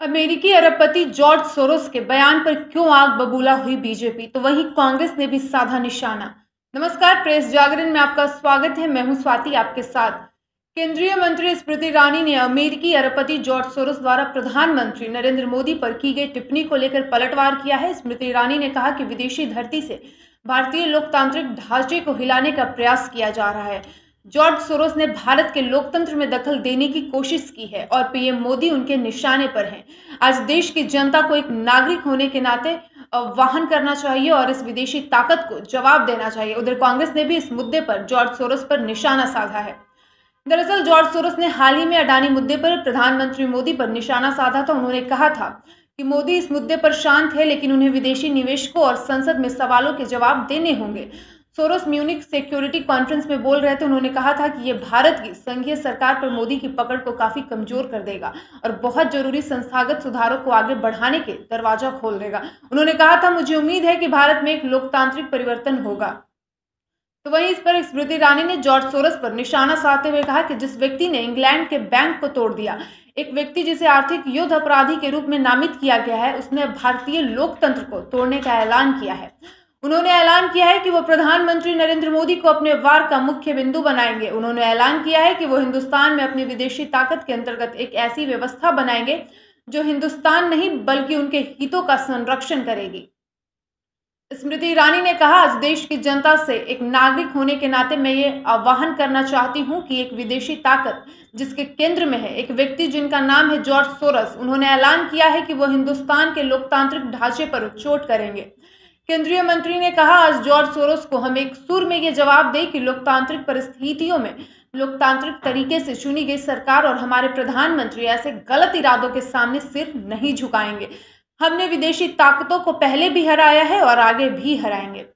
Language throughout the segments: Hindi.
अमेरिकी अरबपति जॉर्ज सोरोस के बयान पर क्यों आग बबूला हुई बीजेपी, तो वहीं कांग्रेस ने भी साधा निशाना। नमस्कार, प्रेस जागरण में आपका स्वागत है। मैं हूं स्वाति आपके साथ। केंद्रीय मंत्री स्मृति ईरानी ने अमेरिकी अरबपति जॉर्ज सोरोस द्वारा प्रधानमंत्री नरेंद्र मोदी पर की गई टिप्पणी को लेकर पलटवार किया है। स्मृति ईरानी ने कहा कि विदेशी धरती से भारतीय लोकतांत्रिक ढांचे को हिलाने का प्रयास किया जा रहा है। जॉर्ज सोरोस ने भारत के लोकतंत्र में दखल देने की कोशिश की है और पीएम मोदी उनके निशाने पर हैं। आज देश की जनता को एक नागरिक होने के नाते आह्वान करना चाहिए और इस विदेशी ताकत को जवाब देना चाहिए। उधर कांग्रेस ने भी इस मुद्दे पर जॉर्ज सोरोस पर निशाना साधा है। दरअसल जॉर्ज सोरोस ने हाल ही में अडानी मुद्दे पर प्रधानमंत्री मोदी पर निशाना साधा था। उन्होंने कहा था कि मोदी इस मुद्दे पर शांत है, लेकिन उन्हें विदेशी निवेशकों और संसद में सवालों के जवाब देने होंगे। सोरोस म्यूनिख सिक्योरिटी कॉन्फ्रेंस में बोल रहे थे। उन्होंने कहा था कि यह भारत की संघीय सरकार पर मोदी की पकड़ को काफी कमजोर कर देगा और बहुत जरूरी संस्थागत सुधारों को आगे बढ़ाने के दरवाजा खोल देगा। उन्होंने कहा था, मुझे उम्मीद है कि भारत में एक लोकतांत्रिक परिवर्तन होगा। तो वहीं इस पर स्मृति ईरानी ने जॉर्ज सोरोस पर निशाना साधते हुए कहा कि जिस व्यक्ति ने इंग्लैंड के बैंक को तोड़ दिया, एक व्यक्ति जिसे आर्थिक युद्ध अपराधी के रूप में नामित किया गया है, उसने भारतीय लोकतंत्र को तोड़ने का ऐलान किया है। उन्होंने ऐलान किया है कि वो प्रधानमंत्री नरेंद्र मोदी को अपने वार का मुख्य बिंदु बनाएंगे। उन्होंने ऐलान किया है कि वो हिंदुस्तान में अपनी विदेशी ताकत के अंतर्गत एक ऐसी व्यवस्था बनाएंगे जो हिंदुस्तान नहीं बल्कि उनके हितों का संरक्षण करेगी। स्मृति ईरानी ने कहा, आज देश की जनता से एक नागरिक होने के नाते मैं ये आह्वान करना चाहती हूं कि एक विदेशी ताकत जिसके केंद्र में है एक व्यक्ति जिनका नाम है जॉर्ज सोरोस, उन्होंने ऐलान किया है कि वो हिंदुस्तान के लोकतांत्रिक ढांचे पर चोट करेंगे। केंद्रीय मंत्री ने कहा, आज जॉर्ज सोरोस को हम एक सुर में ये जवाब दें कि लोकतांत्रिक परिस्थितियों में लोकतांत्रिक तरीके से चुनी गई सरकार और हमारे प्रधानमंत्री ऐसे गलत इरादों के सामने सिर नहीं झुकाएंगे। हमने विदेशी ताकतों को पहले भी हराया है और आगे भी हराएंगे।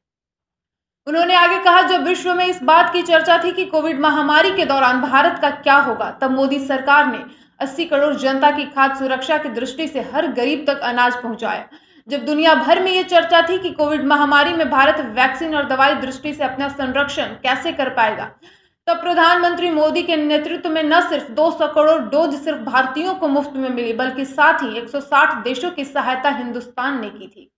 उन्होंने आगे कहा, जब विश्व में इस बात की चर्चा थी कि कोविड महामारी के दौरान भारत का क्या होगा, तब मोदी सरकार ने 80 करोड़ जनता की खाद्य सुरक्षा की दृष्टि से हर गरीब तक अनाज पहुंचाया। जब दुनिया भर में ये चर्चा थी कि कोविड महामारी में भारत वैक्सीन और दवाई दृष्टि से अपना संरक्षण कैसे कर पाएगा, तब प्रधानमंत्री मोदी के नेतृत्व में न सिर्फ 200 करोड़ डोज सिर्फ भारतीयों को मुफ्त में मिली, बल्कि साथ ही 160 देशों की सहायता हिंदुस्तान ने की थी।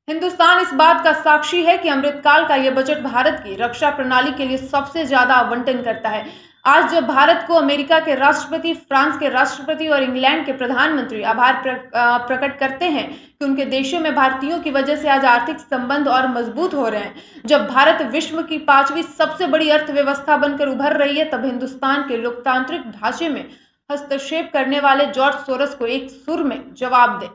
हिंदुस्तान इस बात का साक्षी है कि अमृतकाल का यह बजट भारत की रक्षा प्रणाली के लिए सबसे ज्यादा आवंटन करता है। आज जब भारत को अमेरिका के राष्ट्रपति, फ्रांस के राष्ट्रपति और इंग्लैंड के प्रधानमंत्री आभार प्रकट करते हैं कि उनके देशों में भारतीयों की वजह से आज आर्थिक संबंध और मजबूत हो रहे हैं, जब भारत विश्व की 5वीं सबसे बड़ी अर्थव्यवस्था बनकर उभर रही है, तब हिंदुस्तान के लोकतांत्रिक ढांचे में हस्तक्षेप करने वाले जॉर्ज सोरोस को एक सुर में जवाब दें।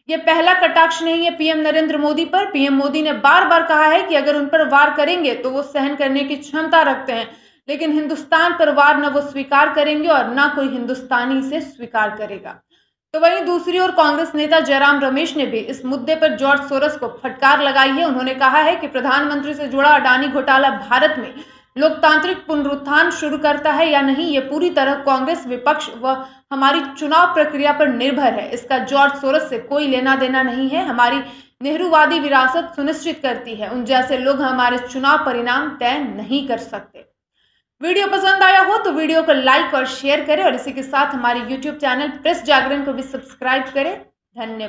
ये पहला कटाक्ष नहीं है पीएम नरेंद्र मोदी पर। पीएम मोदी ने बार बार कहा है कि अगर उन पर वार करेंगे तो वो सहन करने की क्षमता रखते हैं, लेकिन हिंदुस्तान पर वार न वो स्वीकार करेंगे और न कोई हिंदुस्तानी इसे स्वीकार करेगा। तो वहीं दूसरी ओर कांग्रेस नेता जयराम रमेश ने भी इस मुद्दे पर जॉर्ज सोरोस को फटकार लगाई है। उन्होंने कहा है कि प्रधानमंत्री से जुड़ा अडानी घोटाला भारत में लोकतांत्रिक पुनरुत्थान शुरू करता है या नहीं, ये पूरी तरह कांग्रेस, विपक्ष व हमारी चुनाव प्रक्रिया पर निर्भर है। इसका जॉर्ज सोरोस से कोई लेना देना नहीं है। हमारी नेहरूवादी विरासत सुनिश्चित करती है उन जैसे लोग हमारे चुनाव परिणाम तय नहीं कर सकते। वीडियो पसंद आया हो तो वीडियो को लाइक और शेयर करें और इसी के साथ हमारे YouTube चैनल प्रेस जागरण को भी सब्सक्राइब करें। धन्यवाद।